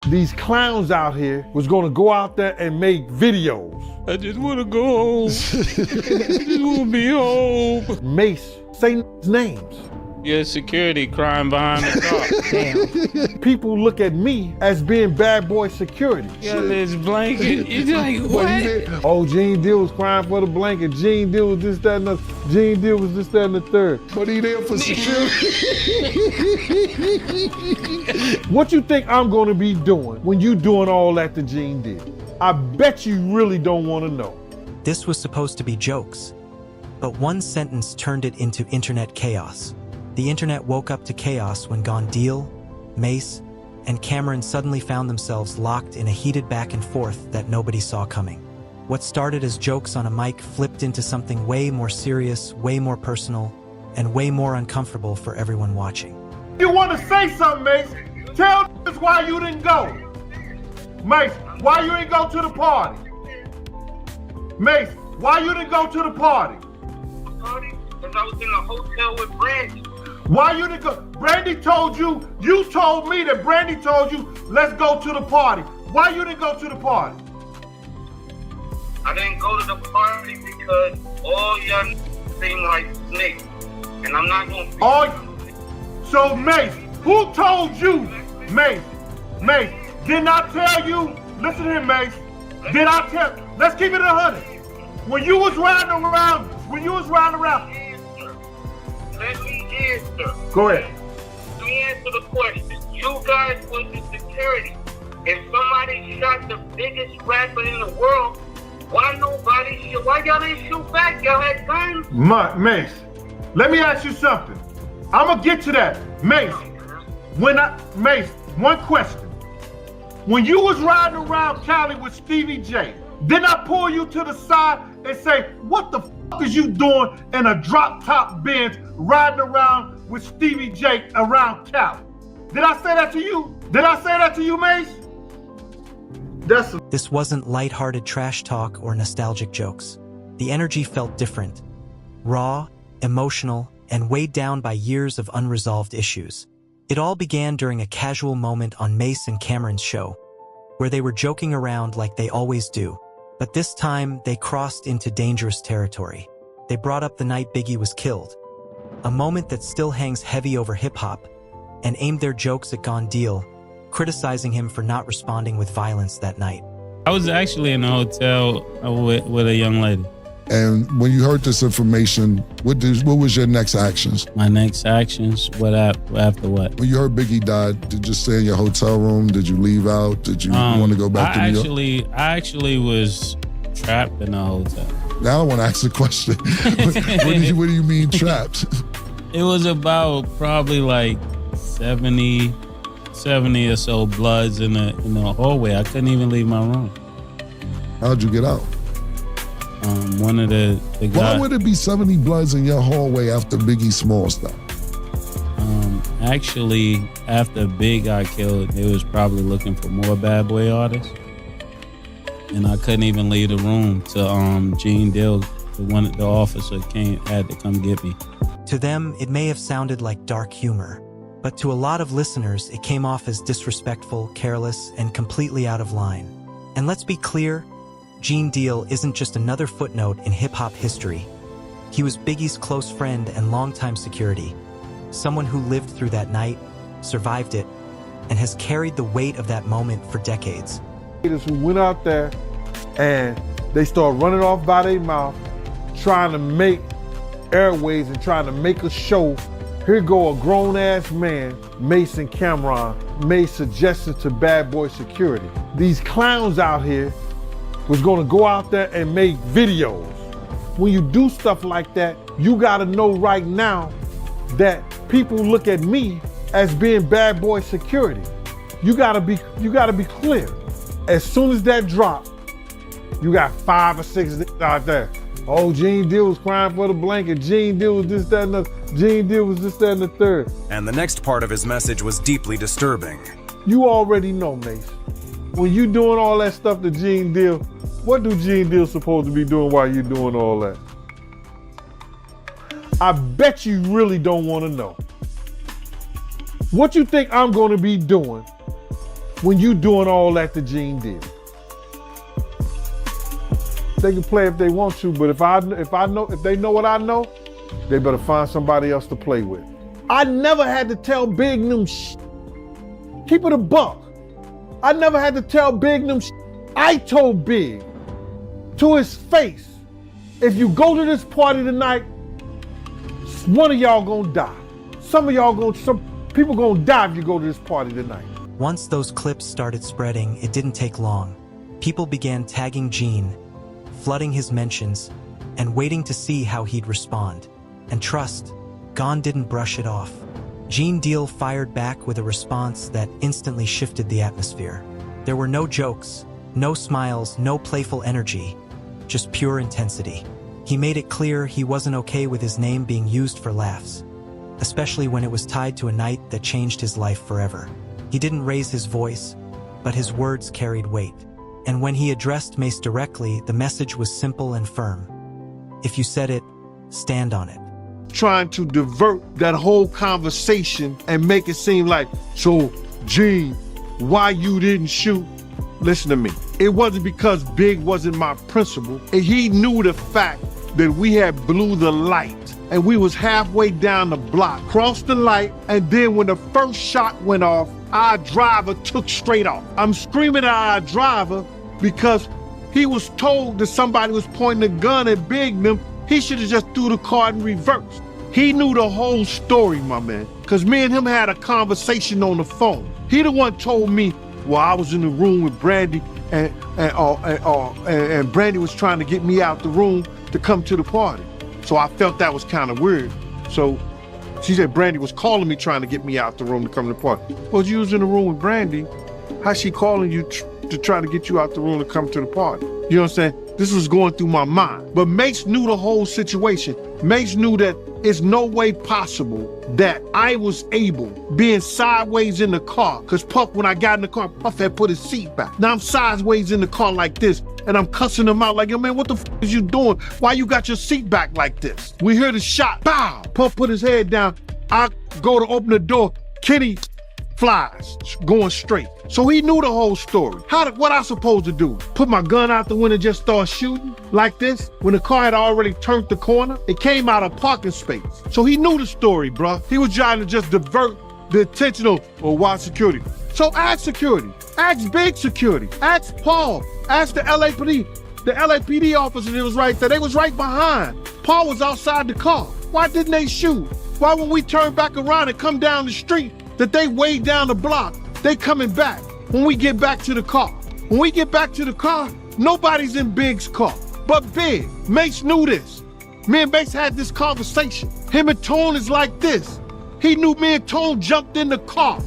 These clowns out here was gonna go out there and make videos. I just wanna go home. I just wanna be home. Mase, say names. Yeah, security crying behind the car. Damn. People look at me as being bad boy security. Yeah, this blanket. It's like, what? Oh, Gene Deal was crying for the blanket. Gene Deal was this, that, and the Gene Deal was this, that, and the third. But he there for security. What you think I'm gonna be doing when you doing all that to Gene Deal? I bet you really don't wanna know. This was supposed to be jokes, but one sentence turned it into internet chaos. The internet woke up to chaos when Gone Deal, Mase, and Cam'ron suddenly found themselves locked in a heated back and forth that nobody saw coming. What started as jokes on a mic flipped into something way more serious, way more personal, and way more uncomfortable for everyone watching. You wanna say something, Mase? Tell us why you didn't go. Mase, why you didn't go to the party? Mase, why you didn't go to the party? Because I was in a hotel with Brandy. Why you didn't go? Brandy told you, you told me that Brandy told you, let's go to the party. Why you didn't go to the party? I didn't go to the party because all y'all seem like snakes. And I'm not going to So Mase, who told you? Mase, didn't I tell you? Listen to him, Mase. Did I tell? Let's keep it 100. When you was riding around, Let me answer. Go ahead. Let me answer the question. You guys was the security. If somebody shot the biggest rapper in the world, why y'all didn't shoot back? Y'all had guns? Mase, let me ask you something. I'm gonna get to that. Mase, one question. When you was riding around Cali with Stevie J, didn't I pull you to the side and say, what the fuck is you doing in a drop top Benz riding around with Stevie J around Cali? Did I say that to you? Did I say that to you, Mase? This wasn't lighthearted trash talk or nostalgic jokes. The energy felt different, raw, emotional, and weighed down by years of unresolved issues. It all began during a casual moment on Mase and Cam'ron's show, where they were joking around like they always do. But this time, they crossed into dangerous territory. They brought up the night Biggie was killed, a moment that still hangs heavy over hip-hop, and aimed their jokes at Gone Deal, criticizing him for not responding with violence that night. I was actually in a hotel with a young lady. And when you heard this information, what was your next actions? My next actions? After what? When you heard Biggie died, did you stay in your hotel room? Did you leave out? Did you want to go back to New York? I actually was trapped in a hotel. Now I want to ask the question. What do you mean trapped? It was about probably like 70 or so bloods in the hallway. I couldn't even leave my room. How'd you get out? One of the guys. Why would it be 70 bloods in your hallway after Biggie Smalls died? Actually, after Big got killed, they was probably looking for more bad boy artists. And I couldn't even leave the room to Gene Deal, the officer had to come get me. To them, it may have sounded like dark humor, but to a lot of listeners, it came off as disrespectful, careless, and completely out of line. And let's be clear, Gene Deal isn't just another footnote in hip-hop history. He was Biggie's close friend and longtime security, someone who lived through that night, survived it, and has carried the weight of that moment for decades. Who went out there and they started running off by their mouth, trying to make airways and trying to make a show. Here go a grown-ass man, Mase and Cam'ron, made suggestions to bad boy security. These clowns out here was gonna go out there and make videos. When you do stuff like that, you gotta know right now that people look at me as being bad boy security. You gotta be clear. As soon as that drop, you got 5 or 6 out there. Oh, Gene Deal was crying for the blanket. Gene Deal was this, that, and the Gene Deal was this, that, and the third. And the next part of his message was deeply disturbing. You already know, Mase. When you doing all that stuff to Gene Deal, what do Gene Deal supposed to be doing while you doing all that? I bet you really don't want to know. What you think I'm going to be doing when you doing all that to Gene Diddy. They can play if they want to, but if they know what I know, they better find somebody else to play with. I never had to tell Big them Keep it a buck. I never had to tell Big them I told Big to his face, if you go to this party tonight, one of y'all gonna die. Some people gonna die if you go to this party tonight. Once those clips started spreading, it didn't take long. People began tagging Gene, flooding his mentions, and waiting to see how he'd respond. And trust, Gon didn't brush it off. Gene Deal fired back with a response that instantly shifted the atmosphere. There were no jokes, no smiles, no playful energy, just pure intensity. He made it clear he wasn't okay with his name being used for laughs, especially when it was tied to a night that changed his life forever. He didn't raise his voice, but his words carried weight. And when he addressed Mase directly, the message was simple and firm. If you said it, stand on it. Trying to divert that whole conversation and make it seem like, so Gene, why you didn't shoot? Listen to me. It wasn't because Big wasn't my principal. He knew the fact that we had blew the light and we was halfway down the block, crossed the light, and then when the first shot went off, our driver took straight off. I'm screaming at our driver because he was told that somebody was pointing a gun at Big them. He should have just threw the car in reverse. He knew the whole story, my man, because me and him had a conversation on the phone. He the one told me, well, I was in the room with Brandy and Brandy was trying to get me out the room to come to the party. So I felt that was kind of weird. So she said Brandy was calling me trying to get me out the room to come to the party. Well, you was in the room with Brandy. How's she calling you to try to get you out the room to come to the party? You know what I'm saying? This was going through my mind. But Mase knew the whole situation. Mase knew that it's no way possible that I was able, being sideways in the car, because Puff, when I got in the car, Puff had put his seat back. Now I'm sideways in the car like this, and I'm cussing him out like, yo, man, what the f is you doing? Why you got your seat back like this? We hear the shot, bow. Puff put his head down. I go to open the door. Kenny flies, going straight. So he knew the whole story. What I supposed to do? Put my gun out the window and just start shooting like this? When the car had already turned the corner, it came out of parking space. So he knew the story, bruh. He was trying to just divert the attention of, well, why security? So ask security, ask Big security, ask Paul, ask the LAPD. The LAPD officer that was right there, they was right behind. Paul was outside the car. Why didn't they shoot? Why when we turn back around and come down the street, that they way down the block, they coming back when we get back to the car. When we get back to the car, nobody's in Big's car. But Big, Mase knew this. Me and Mase had this conversation. Him and Tone is like this. He knew me and Tone jumped in the car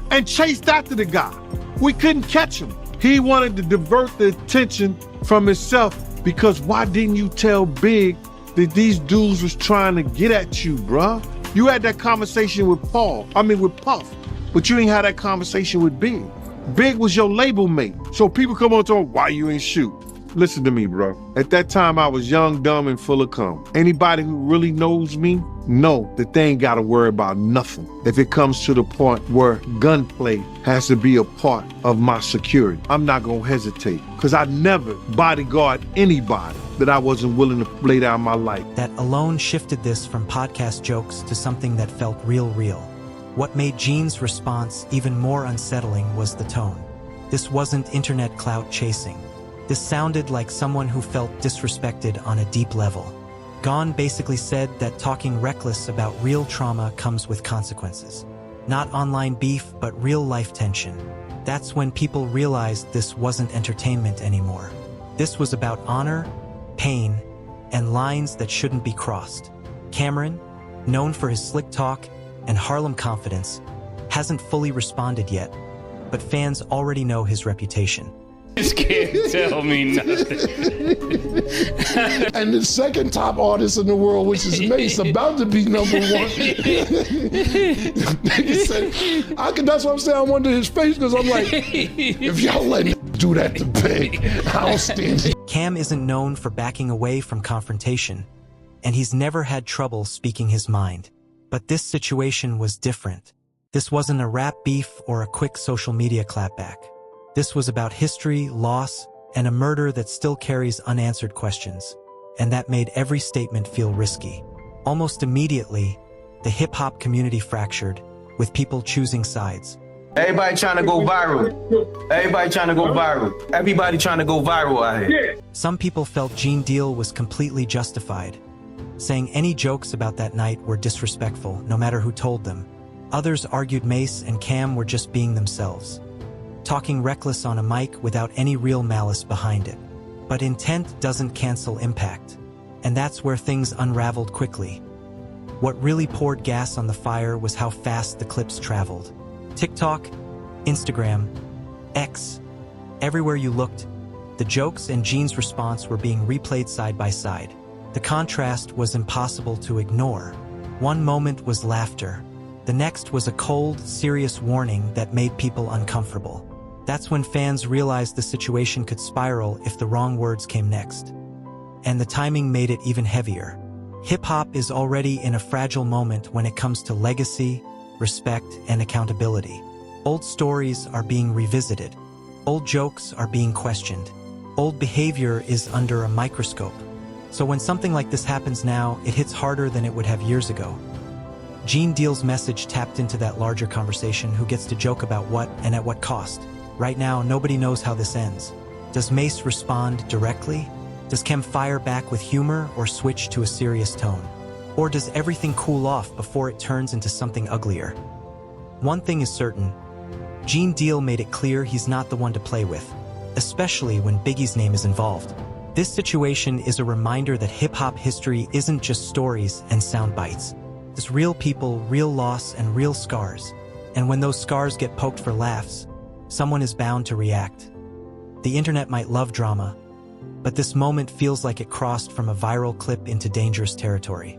and chased after the guy. We couldn't catch him. He wanted to divert the attention from himself because why didn't you tell Big that these dudes was trying to get at you, bruh? You had that conversation with with Puff, but you ain't had that conversation with Big. Big was your label mate. So people come on to him, why you ain't shoot? Listen to me, bro. At that time, I was young, dumb, and full of cum. Anybody who really knows me know that they ain't gotta worry about nothing if it comes to the point where gunplay has to be a part of my security. I'm not gonna hesitate, because I never bodyguard anybody that I wasn't willing to lay down my life. That alone shifted this from podcast jokes to something that felt real. What made Gene's response even more unsettling was the tone. This wasn't internet clout chasing. This sounded like someone who felt disrespected on a deep level. Gon basically said that talking reckless about real trauma comes with consequences. Not online beef, but real life tension. That's when people realized this wasn't entertainment anymore. This was about honor, pain, and lines that shouldn't be crossed. Camron, known for his slick talk and Harlem confidence, hasn't fully responded yet, but fans already know his reputation. Just can't tell me nothing. And the second top artist in the world, which is Mase, about to be number one. That's what I'm saying. I wonder his face because I'm like, if y'all let me do that to Big, I don't stand it. Cam isn't known for backing away from confrontation, and he's never had trouble speaking his mind. But this situation was different. This wasn't a rap beef or a quick social media clapback. This was about history, loss, and a murder that still carries unanswered questions. And that made every statement feel risky. Almost immediately, the hip-hop community fractured, with people choosing sides. Everybody trying to go viral. Everybody trying to go viral. Everybody trying to go viral out here. Some people felt Gene Deal was completely justified, saying any jokes about that night were disrespectful, no matter who told them. Others argued Mase and Cam were just being themselves, talking reckless on a mic without any real malice behind it. But intent doesn't cancel impact, and that's where things unraveled quickly. What really poured gas on the fire was how fast the clips traveled. TikTok, Instagram, X, everywhere you looked, the jokes and Gene's response were being replayed side by side. The contrast was impossible to ignore. One moment was laughter. The next was a cold, serious warning that made people uncomfortable. That's when fans realized the situation could spiral if the wrong words came next. And the timing made it even heavier. Hip-hop is already in a fragile moment when it comes to legacy, respect, and accountability. Old stories are being revisited. Old jokes are being questioned. Old behavior is under a microscope. So when something like this happens now, it hits harder than it would have years ago. Gene Deal's message tapped into that larger conversation: who gets to joke about what and at what cost. Right now, nobody knows how this ends. Does Mase respond directly? Does Cam fire back with humor or switch to a serious tone? Or does everything cool off before it turns into something uglier? One thing is certain: Gene Deal made it clear he's not the one to play with, especially when Biggie's name is involved. This situation is a reminder that hip-hop history isn't just stories and sound bites. There's real people, real loss, and real scars. And when those scars get poked for laughs, someone is bound to react. The internet might love drama, but this moment feels like it crossed from a viral clip into dangerous territory.